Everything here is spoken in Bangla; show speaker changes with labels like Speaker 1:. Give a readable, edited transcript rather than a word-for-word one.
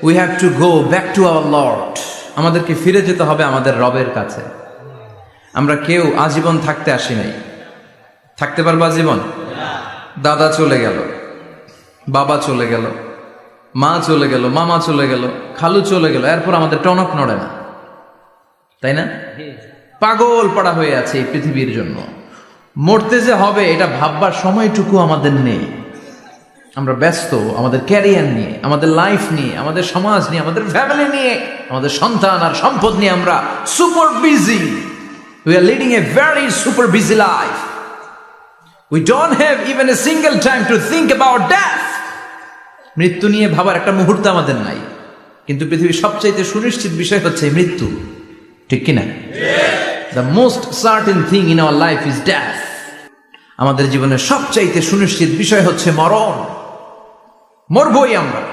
Speaker 1: We have to go back to our Lord. আমাদেরকে ফিরে যেতে হবে আমাদের রবের কাছে। আমরা কেউ আজীবন থাকতে আসি নাই। থাকতে পারবো আজীবন? দাদা চলে গেল, বাবা চলে গেল, মা চলে গেল, মামা চলে গেল, খালু চলে গেল, এরপর আমাদের টনক নড়ে না, তাই না? পাগল পড়া হয়ে আছে এই পৃথিবীর জন্য। মরতে যে হবে এটা ভাববার সময়টুকু আমাদের নেই। আমরা ব্যস্ত আমাদের ক্যারিয়ার নিয়ে, আমাদের লাইফ নিয়ে, আমাদের সমাজ নিয়ে, আমাদের ফ্যামিলি নিয়ে, আমাদের সন্তান আর সম্পদ নিয়ে আমরা super busy. We are leading a very super busy life. We don't have even a single time to think about death. মৃত্যু নিয়ে ভাবার একটা মুহূর্ত আমাদের নাই। কিন্তু পৃথিবীর সবচাইতে সুনিশ্চিত বিষয় হচ্ছে মৃত্যু, ঠিক কিনা? The most certain thing in our life is death. আমাদের জীবনের সবচাইতে সুনিশ্চিত বিষয় হচ্ছে মরণ। মরবই আমরা।